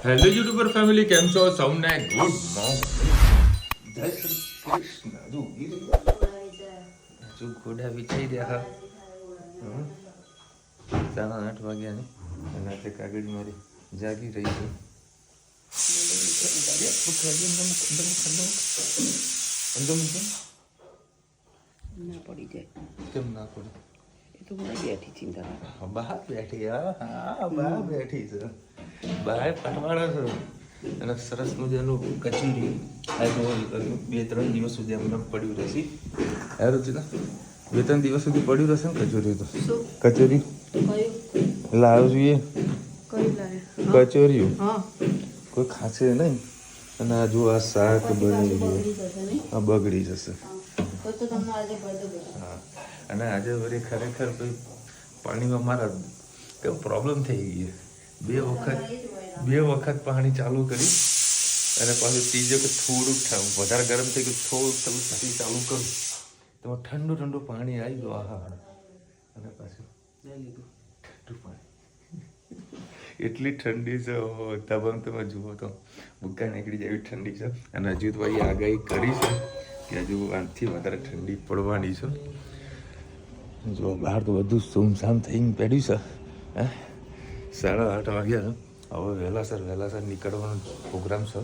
Hello YouTuber family, કેમ છો? સૌને ગુડ મોર્નિંગ. જય શ્રી કૃષ્ણ. હજુ ઘોડા વિચાઈ રહ્યા. 8:30 વાગ્યાની અને તે કાગળ મારી જાગી રહી છે. ના પડી જાય. કેમ ના પડે? એ તો મને બેઠી ચિંતા ના. બહાર બેઠી. હા, બહાર બેઠી છે. બહાર પટવાળા છે અને સરસ મજાનું કચોરી. આ જો 2-3 દિવસ સુધી અમને પડ્યું રહેશે. સારું છે ને? 2-3 દિવસ સુધી પડ્યું રહેશે ને કચોરી તો. કચોરી લાવ જોઈએ. કચોરીઓ કોઈ ખાશે નહીં. અને આ જો આ શાક બની ગયું, આ બગડી જશે. હા, અને આજે વળી ખરેખર કોઈ પાણીમાં મારા કેવો પ્રોબ્લેમ થઈ ગઈ. બે વખત પાણી ચાલુ કરી અને પાછું ત્રીજે કે થોડુંક વધારે ગરમ થઈ ગયું, થોડુંક તપી ચાલુ કરું તો ઠંડુ પાણી આવી ગયું. આહા, અને પાછું ઠંડુ પાણી. એટલી ઠંડી છે તબમ, તમે જુઓ તો બુક્કા નીકળી જાય એવી ઠંડી છે. અને હજુ તો ભાઈ આગાહી કરી છે કે હજુ આનાથી વધારે ઠંડી પડવાની છે. જો બહાર તો બધું સુમસામ થઈને પડ્યું છે. 8:30 વાગ્યા છે. હવે વહેલાસર નીકળવાનો પ્રોગ્રામ છે.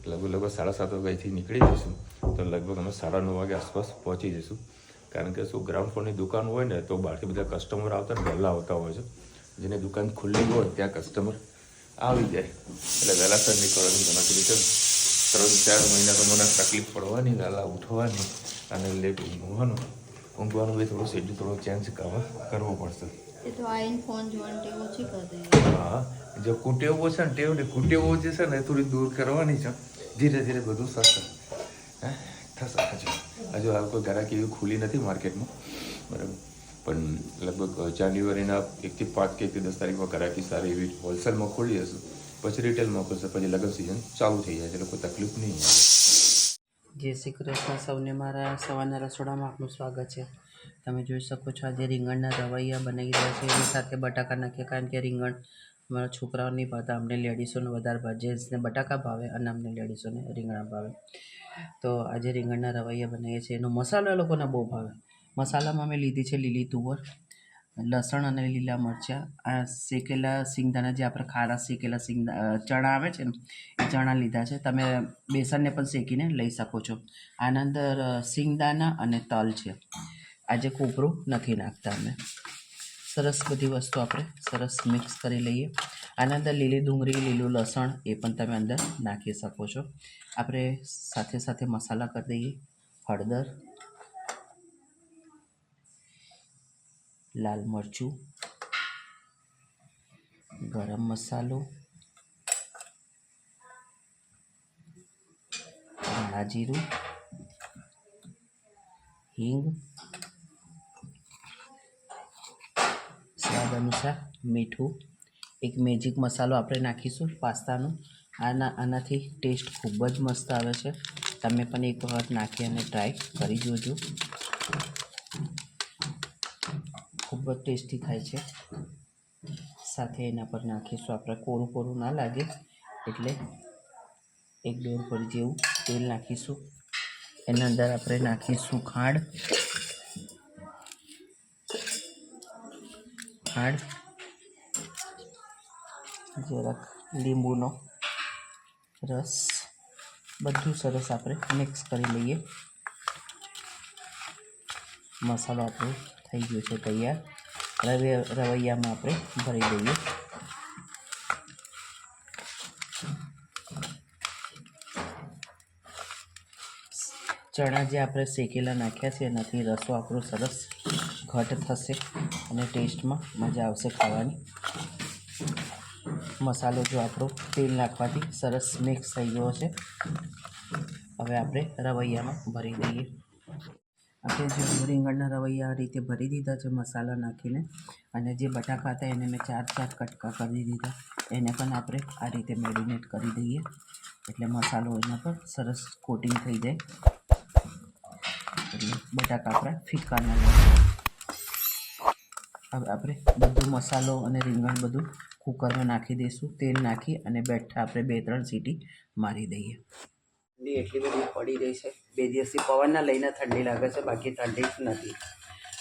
લગભગ 7:30 વાગ્યાથી નીકળી જઈશું તો લગભગ અમે 9:30 વાગ્યા આસપાસ પહોંચી જઈશું. કારણ કે શું, ગ્રાઉન્ડ ફ્લોરની દુકાન હોય ને તો બહારથી બધા કસ્ટમર આવતા ને વહેલા આવતા હોય છે. જેની દુકાન ખુલ્લી હોય ત્યાં કસ્ટમર આવી જાય એટલે વહેલાસર નીકળવાની ગણતરી છે. 3-4 મહિના તો મને તકલીફ પડવાની, વહેલા ઉઠવાની અને લેટ ઊંઘવાનું બી થોડું શેડ્યુલ થોડું ચેન્જ કરવો પડશે. એ તો આઈને ફોન જોવાની ટેવ ઓછી કરી દે. હા, જો કુટેવો છે ને કુટેવો જે છે ને એ થોડી દૂર કરવાની છે. ધીરે ધીરે બધું થશે. થશે હજુ હાલ કોઈ ગ્રાહકી એવી ખુલ્લી નથી માર્કેટમાં, બરાબર. પણ લગભગ જાન્યુઆરીના 1 થી 5 કે 1 થી 10 તારીખમાં ગ્રાહકી સારી એવી હોલસેલમાં ખુલી હશે. પછી રિટેલમાં ખુલશે. પછી લગ્ન સિઝન ચાલુ થઈ જાય એટલે કોઈ તકલીફ નહીં આવે. જય શ્રી કૃષ્ણ. સૌને મારા સવારના રસોડામાં આપનું સ્વાગત છે. તમે જોઈ શકો છો આજે રીંગણના રવૈયા બનાવી રહ્યા છે. એની સાથે બટાકા નાખીએ, કારણ કે રીંગણ અમારા છોકરાઓ નહીં ભાવતા. અમને લેડીસોને વધારે ભાવે. જેન્ટ્સને બટાકા ભાવે અને અમને લેડીસોને રીંગણા ભાવે. તો આજે રીંગણના રવૈયા બનાવીએ છીએ. એનો મસાલો એ લોકોને બહુ ભાવે. મસાલામાં મેં લીધી છે લીલી તુવર, લસણ અને લીલા મરચાં, આ શેકેલા સિંગદાણા, જે આપણે ખારા શેકેલા ચણા આવે છે ને એ ચણા લીધા છે. તમે બેસનને પણ શેકીને લઈ શકો છો. આના અંદર સિંગદાણા અને તલ છે. આજે કોપરું નથી નાખતા અમે. સરસ બધી વસ્તુ આપણે સરસ મિક્સ કરી લઈએ. આના અંદર લીલી ડુંગળી, લીલું લસણ એ પણ તમે અંદર નાખી શકો છો. આપણે સાથે સાથે મસાલા કરી દઈએ. હળદર, લાલ મરચું, ગરમ મસાલો, ધાણા જીરું, હિંગ, સ્વાદ અનુસાર મીઠું. એક મેજિક મસાલો આપણે નાખીશું પાસ્તાનો. આનાથી ટેસ્ટ ખૂબ જ મસ્ત આવે છે. તમે પણ એક વખત નાખી અને ટ્રાય કરી જોજો. ખૂબ જ ટેસ્ટી થાય છે. સાથે એના પર નાખીશું આપણે, કોરું ના લાગે એટલે 1-1.5 ભરી જેવું તેલ નાખીશું. એના અંદર આપણે નાખીશું ખાંડ, જરાક લીંબુનો રસ. બધું સરસ આપણે મિક્સ કરી લઈએ. મસાલો આપણો થઈ ગયો છે તૈયાર. રવૈયામાં આપણે ભરી દઈએ. ચણા જે આપણે શેકેલા નાખ્યા છે એનાથી રસો આપણો સરસ ઘટ થશે અને ટેસ્ટમાં મજા આવશે ખાવાની. મસાલો જો આપણો તેલ નાખવાથી સરસ મિક્સ થઈ ગયો છે. હવે આપણે રવૈયામાં ભરી દઈએ. આપણે જે રીંગણના રવૈયા આ રીતે ભરી દીધા છે મસાલા નાખીને, અને જે બટાકા હતા એને મેં 4 કટકા કરી દીધા. એને પણ આપણે આ રીતે મેરિનેટ કરી દઈએ એટલે મસાલો એના પર સરસ કોટિંગ થઈ જાય. એટલે બટાકા આપણા ફીકા ના લાગે. હવે આપણે બધો મસાલો અને રીંગણ બધું કુકરમાં નાખી દઈશું. તેલ નાખી અને બેઠા આપણે 2-3 સીટી મારી દઈએ. ઠંડી એટલી બધી પડી રહી છે, 2 દિવસથી પવનના લઈને ઠંડી લાગે છે, બાકી ઠંડી જ નથી.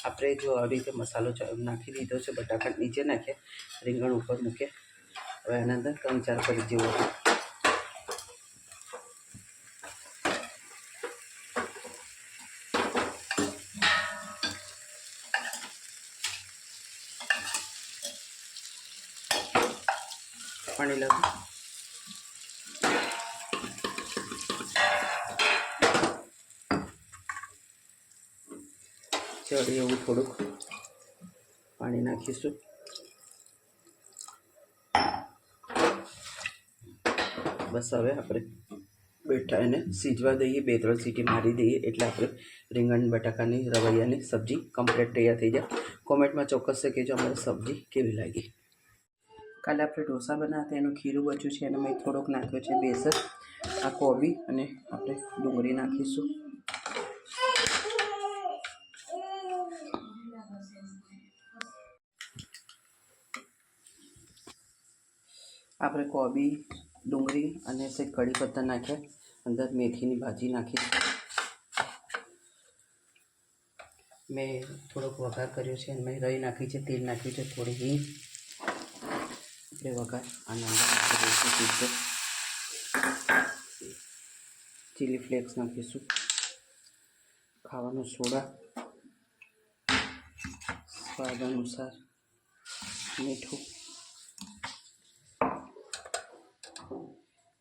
આપણે જો આવી રીતે મસાલો નાખી દીધો છે, બટાકા નીચે નાખીએ, રીંગણ ઉપર મૂકીએ. હવે એના અંદર 3-4 કરી જેવું પાણી લાવું. ચડી એવું થોડુંક પાણી નાખીશું. બસ હવે આપણે બેઠા એને સીજવા દઈએ, 2-3 સીટી મારી દઈએ એટલે આપણે રીંગણ બટાકાની રવૈયાની સબ્જી કમ્પ્લીટ તૈયાર થઈ જાય. કોમેન્ટમાં ચોક્કસ કહેજો અમારી સબ્જી કેવી લાગી. કાલે આપણે ઢોસા બનાવ્યા હતા, એનું ખીરું બચ્યું છે, એને મેં થોડોક નાખ્યો છે બેસન, આ કોબી અને આપણે ડુંગળી નાખીશું. આપણે કોબી, ડુંગળી અને સેજ કઢી પત્તા નાખ્યા, અંદર મેથીની ભાજી નાખી. મેં થોડોક વઘાર કર્યો છે અને મેં રાઈ નાખી છે, તેલ નાખ્યું છે, થોડી હિંગ. આપણે વઘાર આના અંદર નાખી દઈશું. ચીલી ફ્લેક્સ નાખીશું, ખાવાનો સોડા, સ્વાદ અનુસાર મીઠું,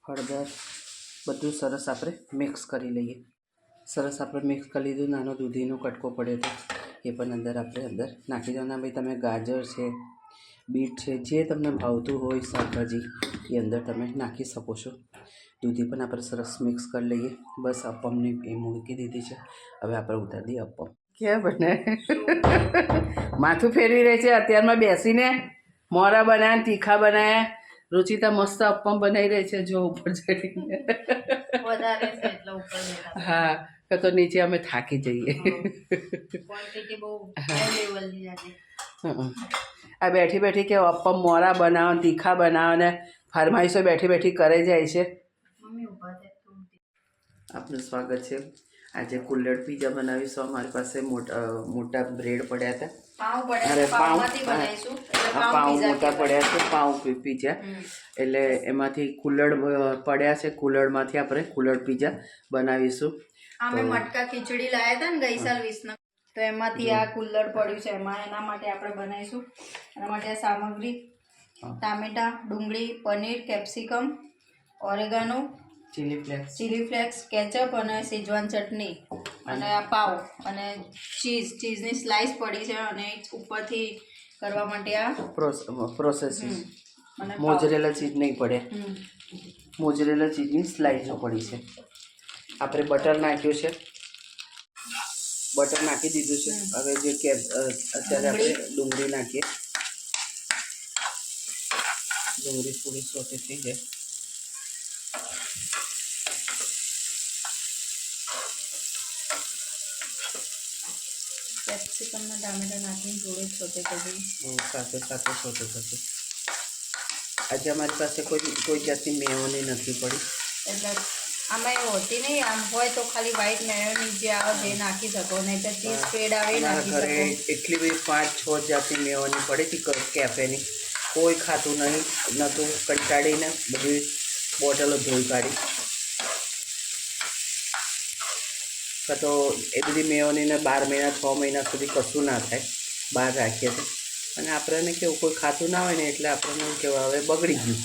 હળદર, બધું સરસ આપણે મિક્સ કરી લઈએ. સરસ આપણે મિક્સ કરી લીધું. નાનો દૂધીનો કટકો પડ્યો હતો એ પણ અંદર નાખી દેવાના. ભાઈ તમે ગાજર છે, બીટ છે, જે તમને ભાવતું હોય શાકભાજી એ અંદર તમે નાખી શકો છો. દૂધી પણ આપણે સરસ મિક્સ કરી લઈએ. બસ અપમની એ મૂકી દીધી છે. હવે આપણે ઉતારી દઈએ અપમ. ક્યાં બને માથું ફેરવી રહી છે અત્યારમાં બેસીને. મોરા બનાવ્યા, તીખા બનાવ્યા. રુચિતા મસ્ત અપમ બનાવી રહી છે, જો ઉપર ચડીને. હા, તો નીચે અમે થાકી જઈએ. આ બેઠી બેઠી કે અપમ મોરા બનાવો, તીખા બનાવો ને ફરમાઈશો બેઠી બેઠી કરે જાય છે. આપનું સ્વાગત છે. આજે કુલ્લડ પીઝા બનાવીશું. અમારી પાસે મોટા બ્રેડ પડ્યા હતા. અરે પાઉં મોટા પડ્યા છે, પાઉં પીઝા. એટલે એમાંથી કુલ્લડ પડ્યા છે, કુલ્લડમાંથી આપણે કુલ્લડ પીઝા બનાવીશું. અમે મટકા ખીચડી લાયા હતા ને ગઈ સાલ 20 તો એમાંથી આ કુલ્લડ પડ્યું છે. એના માટે આપણે બનાવીશું. એના માટે આ સામગ્રી: ટામેટા, ડુંગળી, paneer, capsicum, oregano, chilli flakes, ketchup અને સેજવાન ચટણી અને આ પાવ અને ચીઝની સ્લાઇસ પડી છે. અને ઉપરથી કરવા માટે આ પ્રોસેસિંગ મોઝરેલા ચીઝ નહીં પડે, મોઝરેલા ચીઝની સ્લાઇસો પડી છે. આપણે બટર નાખ્યું છે, બટર નાખી દીધું છે. હવે જે અત્યારે આપણે ડુંગળી નાખીએ. ડુંગળી થોડી સોતે થઈ જાય. કેપ્સિકમ ને ટામેટા નાખીને થોડું સોતે કરી સાથે સોતે થશે. આજે અમારી પાસે કોઈ જાતની મેયોની નથી પડી, એટલે આમાં એ હોતી નહીં. આમ હોય તો ખાલી વ્હાઈટ મેયોની જે આવે જે નાખી શકો, નહીં તો ચીઝ સ્પ્રેડ આવે નાખી ઘરે શકો. એટલી બધી 5-6 જાતની મેયોની પડી હતી કેફેની. કોઈ ખાતું નહોતું. કંટાળીને બધી બોટલો ધોઈ કાઢી. તો એ બધી મેયોનીને 12 મહિના 6 મહિના સુધી કશું ના થાય, બહાર રાખીએ તો. અને આપણને કેવું કોઈ ખાતું ના હોય ને એટલે આપણને કેવું હવે બગડી ગયું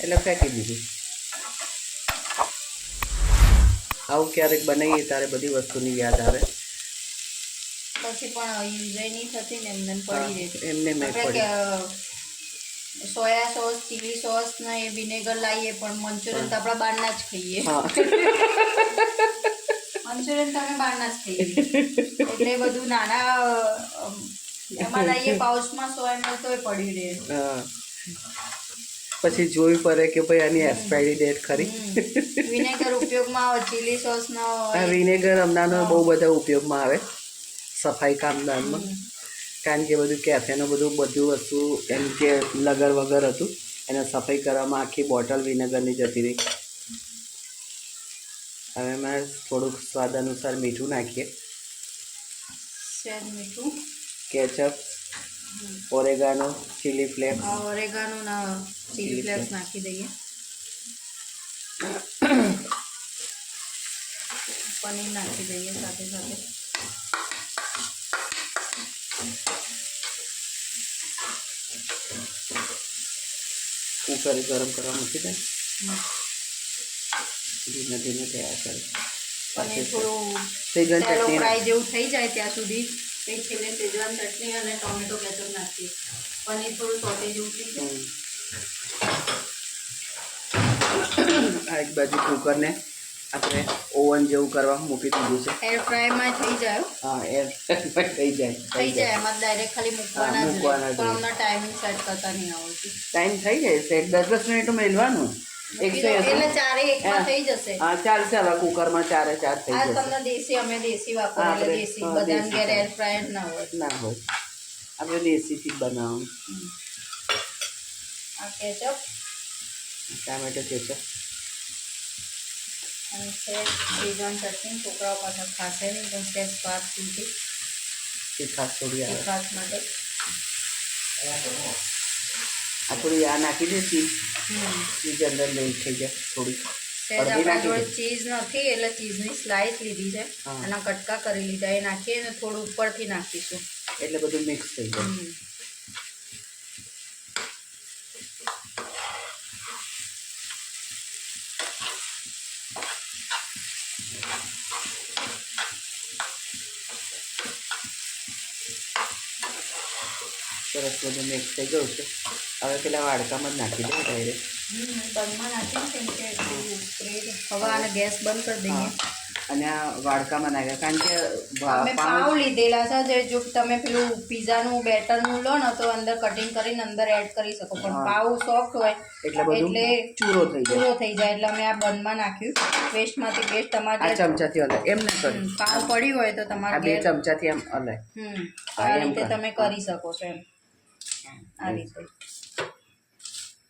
એટલે ફેંકી દીધું. આવું ક્યારેક બનાવીએ ત્યારે બધી વસ્તુની યાદ આવે. પછી પણ યુઝ નહીં થતી ને એમને પડી રહે. એમને મેં પડી. સોયા સોસ, ચીલી સોસ ને એ વિનેગર લાવીએ પણ મંચુરિયન તો આપણા બહારના જ ખાઈએ. મંચુરિયન તમે બહારના જ ખાઈએ એટલે બધું નાના એમાં લાવીએ પાઉચમાં સોયા મિલ્ક તોય પડી રહે. પછી જોવી પડે કે ભાઈ આની એક્સપાયરી ડેટ ખરી. વિનેગર ઉપયોગમાં આવે, ચીલી સોસ નો વિનેગર હમણાંનો બહુ બધા ઉપયોગમાં આવે સફાઈ કામદારમાં. કારણ કે બધું કેફેનું બધું વસ્તુ એમ કે લગર વગર હતું એને સફાઈ કરવામાં આખી બોટલ વિનેગરની જતી રહી. હવે એમાં થોડુંક સ્વાદ અનુસાર મીઠું નાખીએ, સેજ મીઠું, ketchup, oregano, chilli flakes. Oregano ના ચીલી ફ્લેક્સ નાખી દઈએ. પનીર નાખી દઈએ સાથે સાથે. કુકર ગરમ કરવા મૂકી દે, ધીમે ધીમે તૈયાર કરે. પનીર થોડું સેજવાન સેલો ચટણી ફ્રાય જેવું થઈ જાય ત્યાં સુધી એક છેલ્લે સેજવાન ચટણી અને ટોમેટો કેચઅપ નાખીએ. પનીર થોડું સોતે જેવું થઈ જાય. આ એક બાજુ કુકરને આપણે ઓવન જેવું કરવા મૂકી દીધું છે. એર ફ્રાયમાં થઈ જાય. હા, એર થઈ જાય એમાં ડાયરેક્ટ ખાલી મૂકવાના જ રહે. પણ હમણાં ટાઈમિંગ સેટ કરતા નહીં આવડતું. ટાઈમ થઈ જાય છે, 10 મિનિટ મેળવાનું. 180 એટલે ચારે એકમાં થઈ જશે. હા, ચાલશે. હવે કુકરમાં 4 થઈ આ જશે. તમને દેશી, અમે દેશી વાપરીએ એટલે દેશી. બધાને ઘેર એર ફ્રાયર ના હોય. ના હોય, આપણે દેશીથી જ બનાવવાનું. આ કેચઅપ ટામેટો કેચઅપ અને શેઝવાન ચટણી. છોકરાઓ પાછા ખાશે નહીં પણ સેજ સ્વાદ સુધી તીખાશ થોડી આવે. તીખાશ માટે. આ થોડી આ નાખી દે ચીઝ અંદર લઈ થઈ જાય થોડી. સેજ આપણા જોડે ચીઝ નથી એટલે ચીઝની સ્લાઇસ લીધી છે, એના કટકા કરી લીધા, એ નાખીએ ને થોડું ઉપરથી નાખીશું એટલે બધું મિક્સ થઈ જાય. સરસ બધું મિક્સ થઈ ગયું છે. હવે પેલા વાડકામાં જ નાખી દે ડાયરેક્ટ. બનમાં નાખીને કેમ કે હવે આને ગેસ બંધ કરી દઈએ. અને આ વાડકામાં નાખ્યા કારણ કે અમે પાવ લીધેલા છે. જે જો તમે પેલું પીઝાનું બેટરનું લો ને તો અંદર કટિંગ કરીને અંદર એડ કરી શકો, પણ પાવ સોફ્ટ હોય એટલે ચૂરો થઈ જાય. એટલે અમે આ બનમાં નાખ્યું. વેસ્ટમાંથી બેસ્ટ. તમારે આ ચમચાથી હલાય એમ ના કરે. પાવ પડી હોય તો તમારે આ 2 ચમચાથી એમ હલાય. આ રીતે તમે કરી શકો છો એમ. આ રીતે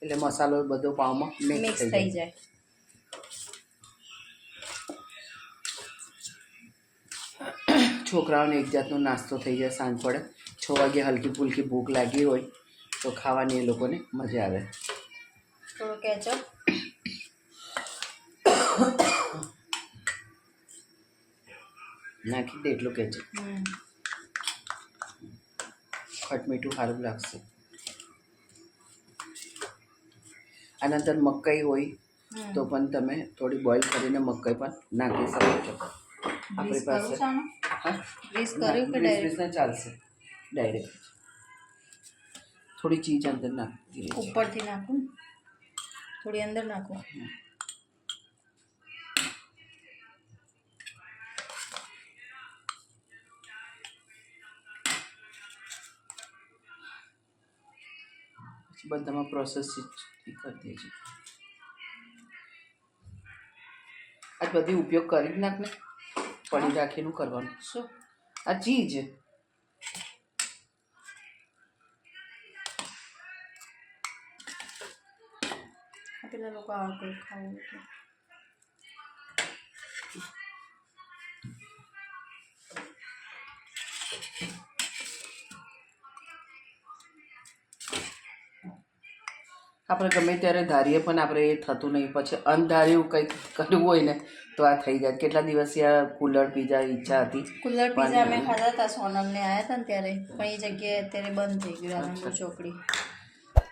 એટલે મસાલો બધો પાવમાં મિક્સ થઈ જાય. છોકરાઓને એક જાતનો નાસ્તો થઈ જાય. સાંજ પડે 6 વાગે હલકી ફૂલકી ભૂખ લાગી હોય તો ખાવાની એ લોકોને મજા આવે. થોડું કેચઅપ નાખી દે એટલું કેચઅપ. ખટ મીઠું સારું લાગશે. આના અંદર મકાઈ હોય તો પણ તમે થોડી બોઇલ કરીને મકાઈ પણ નાખી શકો છો. આપણી પાસે ચાલશે. ડાયરેક્ટ થોડી ચીજ અંદર નાખી ઉપરથી નાખું, થોડી અંદર નાખું. બધામાં પ્રોસેસ કરી દેજો. આ બધી ઉપયોગ કરી જ નાખને, પડી રાખીનું કરવાનું. શું આ ચીજ પેલા લોકો આવતું ખાવું એટલે આપણે ગમે ત્યારે ધારીએ પણ આપણે એ થતું નહીં. પછી અનધાર્યું કંઈક કરવું હોય ને તો આ થઈ જાય. કેટલા દિવસથી આ કુલર પીઝા ઈચ્છા હતી. કુલર પીઝા અમે ખાધા હતા. સોનમને આવ્યા હતા ને ત્યારે, પણ એ જગ્યાએ અત્યારે બંધ થઈ ગયું. આનંદ ચોકડી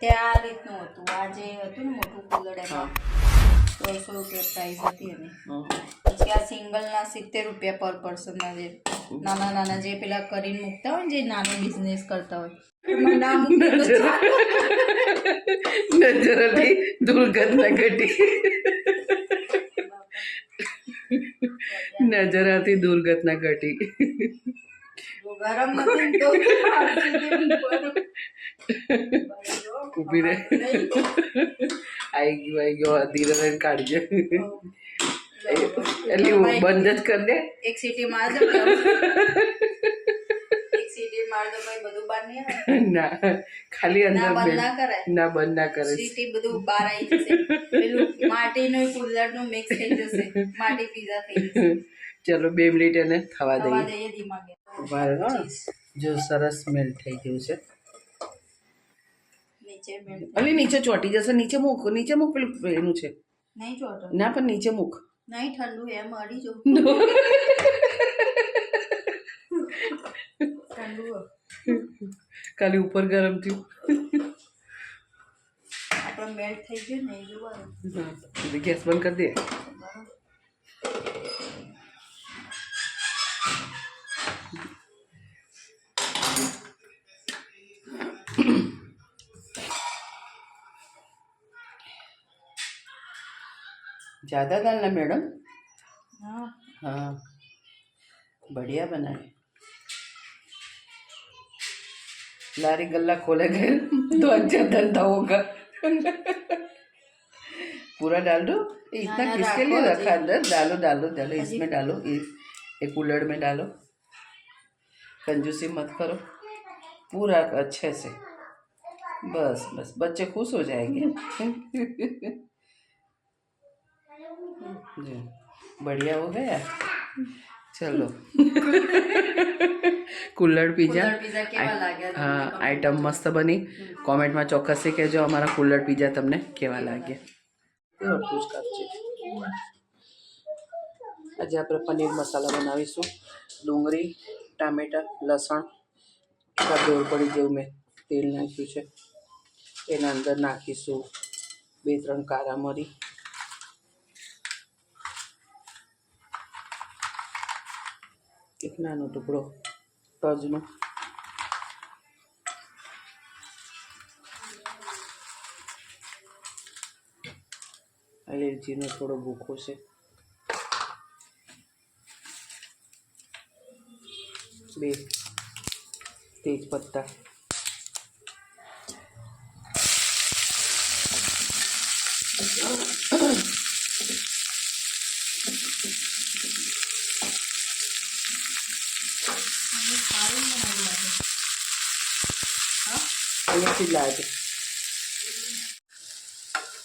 ત્યાં આ રીતનું હતું. આ જે હતું ને મોટું કુલર એમાં 100 રૂપિયા પ્રાઇસ હતી એની. પછી આ સિંગલના 70 રૂપિયા પર પર્સનના, જે નાના નાના જે પેલા કરીને મૂકતા હોય ને, જે નાનો બિઝનેસ કરતા હોય. નજરાથી દુર્ઘટના ઘટી. નજરાથી દુર્ઘટના ઘટી. ગરમ નથી તો ઊભી રહે. આવી ગયો ધીરે કાઢજો. એટલે બંધ જ કરી દે. એક સીટી માર બહાર તો કઈ બધું બહાર નહીં આવે. ના ખાલી ના અંદર બંધ ના કરાય. ના બંધ ના કરે. સીટી બધું બહાર આવી જશે. પેલું માટીનું કુલ્લરનું મિક્સ થઈ જશે. માટી પીઝા થઈ જશે. ચલો 2 મિનિટ એને થવા થવા દઈએ. દઈએ ધીમા ગેસ. બરાબર હા. જો સરસ મેલ્ટ થઈ ગયું છે. નીચે મેળ અલી નીચે ચોટી જશે. નીચે મૂક પેલું એનું છે. નહીં ચોટો. ના પણ નીચે મૂક. નહીં ઠંડુ એમ અડી જો. ઠંડુ હો. ખાલી ઉપર ગરમ થયું. આપણે મેલ્ટ થઈ ગયું ને એ જોવાનું. હા ગેસ બંધ કરી દે. ज़्यादा डालना मैडम. हाँ हाँ बढ़िया बना है. लारी गल्ला खोले गए तो अच्छा धंधा होगा. पूरा डाल दो. इतना ना, किसके लिए राखो रखा अंदर. डालो डालो डालो अजी. इसमें डालो. एक कुल्हड़ में डालो. कंजूसी मत करो. पूरा अच्छे से. बस बस बच्चे खुश हो जाएंगे. जी बढ़िया हो गया. चलो કુલ્લડ પીઝા. પીઝા કેવા લાગ્યા તમને હા comment આઈટમ મસ્ત બની. કોમેન્ટમાં ચોક્કસથી કહેજો અમારા કુલ્લડ પીઝા તમને કેવા લાગ્યા. આજે આપણે પનીર મસાલા બનાવીશું. ડુંગળી ટામેટાં લસણ એકાદ દોડ પડી જેવું મેં તેલ નાખ્યું છે. એના અંદર નાખીશું 2-3 કાળા મરી, એક નાનો ટુકડો તજનો, એલચીનો થોડો ભૂકો છે, 2 તેજ પત્તા, અહીંયાથી જ લાવે છે.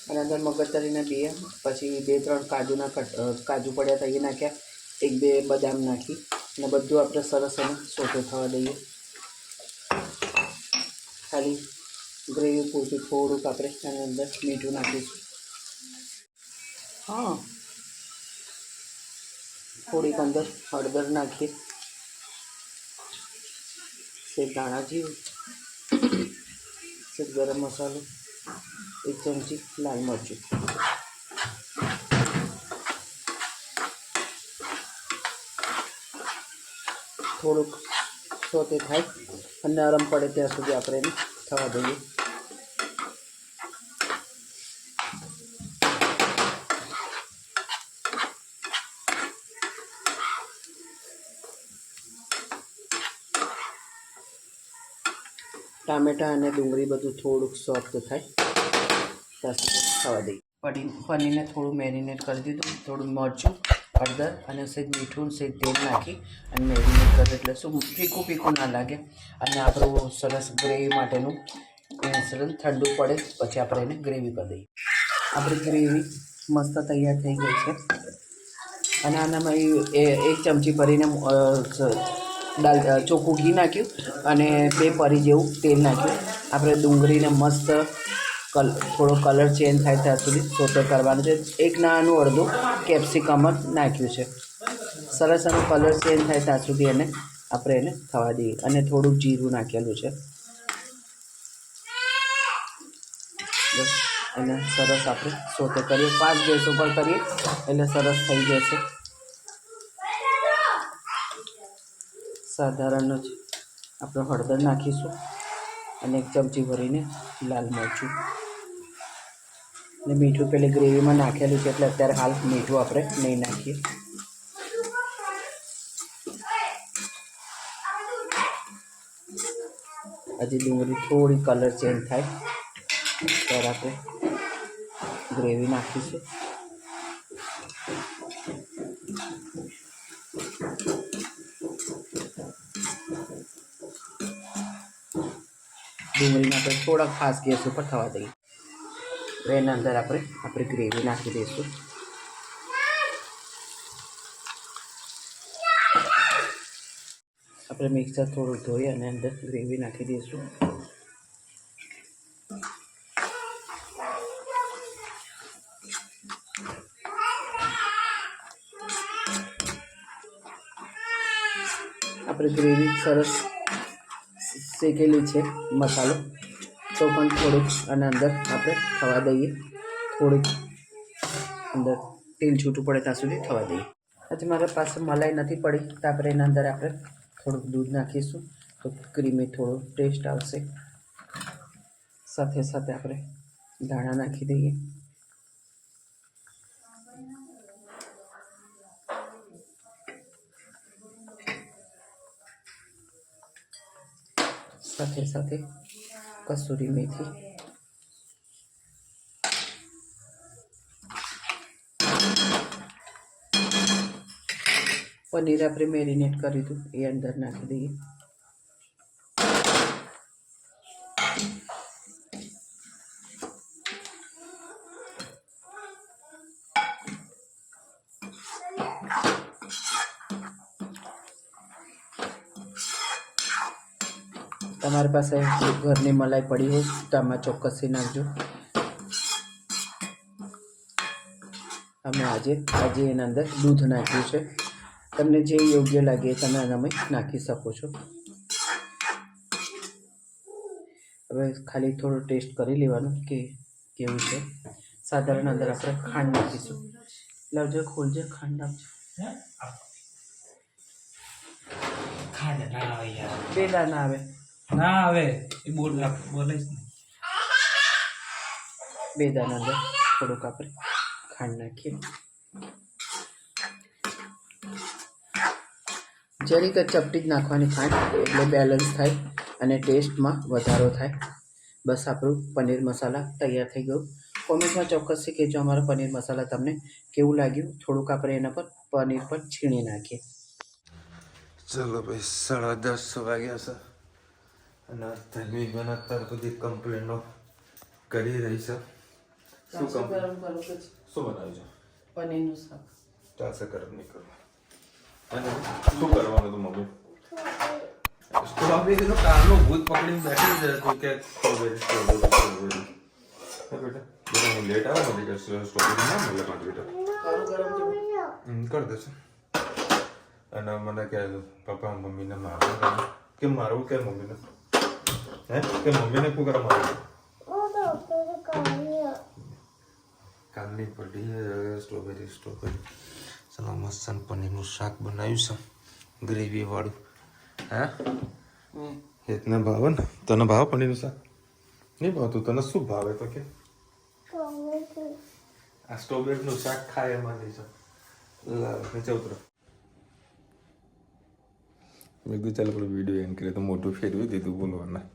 અને અંદર મગજતરીના બિયા, પછી 2-3 કાજુ પડ્યા હતા એ નાખ્યા, 1-2 બદામ નાખી અને બધું આપણે સરસ અને સોટે થવા દઈએ. ખાલી ગ્રેવી પૂરતું થોડુંક આપણે એની અંદર મીઠું નાખીશું. હા થોડીક અંદર હળદર નાખીએ, સેજ દાણા જીરું, સેજ ગરમ મસાલો, 1 ચમચી લાલ મરચું. થોડુંક સોતે થાય અને નરમ પડે ત્યાં સુધી આપણે એને થવા દઈએ. ટામેટાં અને ડુંગળી બધું થોડુંક સોફ્ટ થાય ત્યાં સુધી થવા દઈએ. પનીરને થોડું મેરિનેટ કરી દીધું. થોડું મરચું, હળદર અને સેજ મીઠું, સેજ તેલ નાખી અને મેરિનેટ કરી એટલે શું ફીકું ના લાગે. અને આપણું સરસ ગ્રેવી માટેનું મિશ્રણ ઠંડુ પડે પછી આપણે એને ગ્રેવી કરી દઈએ. આપણી ગ્રેવી મસ્ત તૈયાર થઈ ગઈ છે. અને આનામાં 1 ચમચી ભરીને ચોખ્ખું ઘી નાખ્યું અને 2 પરી જેવું તેલ નાખ્યું. આપણે ડુંગળીને મસ્ત થોડો કલર ચેન્જ થાય ત્યાં સુધી સોતે કરવાનું છે. 1 નાનું અડધું કેપ્સિકમ નાખ્યું છે. સરસ એનો કલર ચેન્જ થાય ત્યાં સુધી આપણે એને થવા દઈએ. અને થોડું જીરું નાખેલું છે. બસ એને સરસ આપણે સોતે કરીએ. 5 ગેસ ઉપર કરીએ એટલે સરસ થઈ જશે. સાધારણ જ આપણે હળદર નાખીશું અને 1 ચમચી ભરીને લાલ મરચું અને મીઠું પેલી ગ્રેવીમાં નાખેલું છે એટલે અત્યારે હાલ મીઠું આપણે નહીં નાખીએ. હજી ડુંગળી થોડી કલર ચેન્જ થાય ત્યારે આપણે ગ્રેવી નાખીશું. ડુંગળીને આપણે થોડા ફાસ્ટ ગેસ ઉપર થવા દઈએ. હવે એના અંદર આપણે ગ્રેવી નાખી દઈશું. આપણે મિક્સર થોડું ધોઈ અને અંદર ગ્રેવી નાખી દઈશું. આપણે ગ્રેવી સરસ શેકેલી છે મસાલો, તો પણ થોડુંક અને અંદર આપણે થવા દઈએ. થોડીક અંદર તેલ છૂટું પડે ત્યાં સુધી થવા દઈએ. હજી મારા પાસે મલાઈ નથી પડી તો આપણે એના અંદર થોડુંક દૂધ નાખીશું તો ક્રીમી થોડો ટેસ્ટ આવશે. સાથે સાથે આપણે ધાણા નાખી દઈએ. સાથે સાથે કસૂરી મેથી. પનીર આપણે મેરિનેટ કર્યું હતું એ અંદર નાખી દઈએ. તમારી પાસે ઘરની મલાઈ પડી હોય તો આમાં ચોક્કસથી નાખજો. અમે આજે એના અંદર દૂધ નાખ્યું છે. તમને જે યોગ્ય લાગે એ તમે આનામાં નાખી શકો છો. હવે ખાલી થોડો ટેસ્ટ કરી લેવાનું કે કેવું છે. સાધારણ અંદર આપણે ખાંડ નાખીશું. લાવજો, ખોલજો, ખાંડ નાખજો. ખાંડ ના આવે યાર. બે દાણા આવે ના આવે એ બોલે જ નહીં. બે દાણા અંદર થોડુંક આપણે ખાંડ નાખીએ. જરીક ચપટી જ નાખવાની ખાંડ, એટલે બેલેન્સ થાય અને ટેસ્ટમાં વધારો થાય. બસ આપણું પનીર મસાલા તૈયાર થઈ ગયું. કોમેન્ટમાં ચોક્કસથી કહેજો અમારા પનીર મસાલા તમને કેવું લાગ્યું. થોડુંક આપણે એના પર પનીર પર છીણી નાખીએ. ચલો ભાઈ 10:30 વાગ્યા છે અને ધર્મી બેન અત્યારે બધી કમ્પ્લેનો કરી રહી છે. શું ગરમ કરો કે શું બનાવ્યું છે? પનીરનું શાક. ચાલશે, ગરમ નહીં કરવા. અને શું કરવાનું હતું મમ્મી? સ્ટ્રોબેરી તો કારનું ભૂત પકડીને બેઠી જ હતું કે સ્ટ્રોબેરી. બેટા હું લેટ આવે ને કે સ્ટ્રોબેરી ના મળે 5 લીટર કરી દેશે. અને મને કહે પપ્પા મમ્મીને મારવું કે મારવું કે મમ્મીને કે મમ્મીને શું કરવા મારવું? કાલની પડી સ્ટ્રોબેરી. ચલો મસ્ત પનીરનું શાક બનાવ્યું છે ગ્રેવી વાળું. હા એટલને ભાવે ને? તને ભાવે પનીરનું શાક? નહીં ભાવતું? તને શું ભાવે તો કે આ સ્ટ્રોબેરીનું શાક ખાય એમાં નહીં છે. નીચે ઉતરો. મેં કીધું ચાલ પેલો વિડીયો એન્ડ કરીએ તો મોટું ફેરવી દીધું બોલવાના.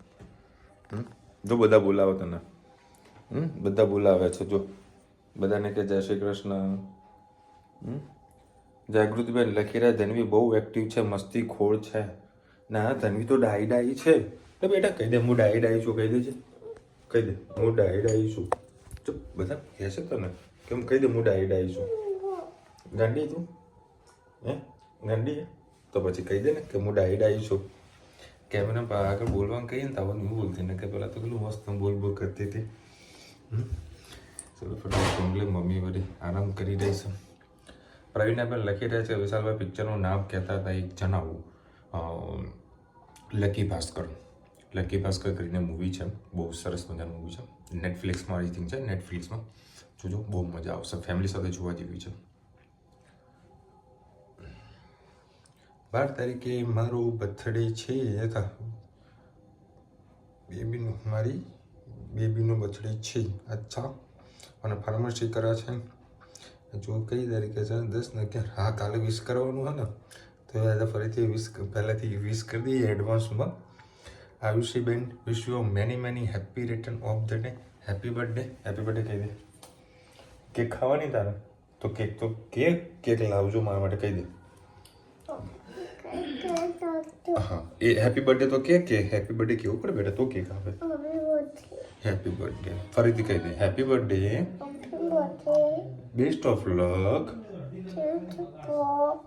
જો બધા બોલાવે તને, બધા બોલાવે છે. જો બધાને કે જય શ્રી કૃષ્ણ. જાગૃતિબેન લખી રહ્યા ધનવી બહુ એક્ટિવ છે, મસ્તી ખોળ છે. ના ધનવી તો ડાઈ છે. તો બેટા કહી દે હું ડાઈ છું. કહી દેજે, કહી દે હું ડાઈ છું. ચુપ, બધા કહે છે તને કેમ? કહી દે હું ડાઈ છું. ગાંડી તું હે? ગાંડી તો પછી કહી દે ને કે હું ડાઈ છું. કેમેરા આગળ બોલવાનું કહીએ ને તો આવું નહીં બોલતી ને કે પેલા તો કેટલું મસ્ત બોલ કરતી હતી. ચલો ફટાફટ કમ્પ્લેન. મમ્મી વળી આરામ કરી રહી છે. પ્રવીણાબેન લખી રહ્યા છે વિશાલભાઈ પિક્ચરનું નામ કહેતા હતા એક જણાવું. લકી ભાસ્કર કરીને મૂવી છે, બહુ સરસ મજાનું મૂવી છે. નેટફ્લિક્સમાં આઈ થિંક છે, નેટફ્લિક્સમાં જોજો, બહુ મજા આવશે. ફેમિલી સાથે જોવા જેવી છે. 12 તારીખે મારો બર્થડે છે. મારી બેબીનો બર્થડે છે. અચ્છા. અને ફાર્મસી કરે છે. જો કઈ તારીખે છે? 10 ને 11. હા કાલે વિશ કરવાનું હોય ને તો આજે ફરીથી પહેલાંથી વિશ કરી દઈએ એડવાન્સમાં. આયુષીબેન wish you many happy return of the day. Happy birthday કહી દે. કેક ખાવાની તારે? તો કેક લાવજો મારા માટે કહી દે. હા એ હેપી બર્થડે તો કે હેપી બર્થડે કેવું પડે બેટા તો કેક આવે. હેપી બર્થડે ફરીથી કહી દે happy birthday best of luck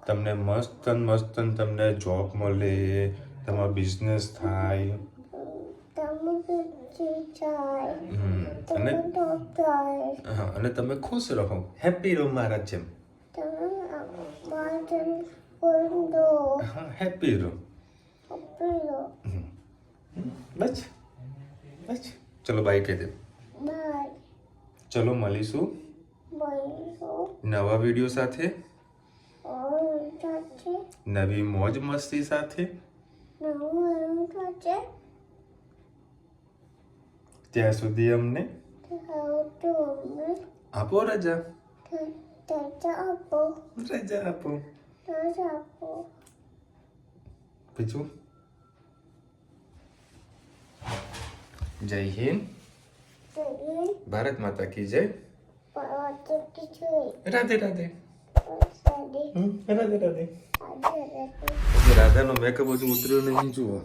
તમને મસ્ત ને મસ્ત ને તમને જોબ મળે તમારો બિઝનેસ થાય અને હા અને તમે ખુશ રહો હેપી રહો મારા જેમ હા હેપી રહો બસ બસ ચલો બાય કહી દે ચલો મળીશું નવા વિડીયો સાથે નવી મોજ મસ્તી સાથે ત્યાં સુધી અમને આપો રજા રજા આપો બીજું જય હિન્દ ભારત માતા કી જય રાધે રાધે રાધે રાધે રાધાનો મેકઅપ હજુ ઉતર્યો નહીં જુઓ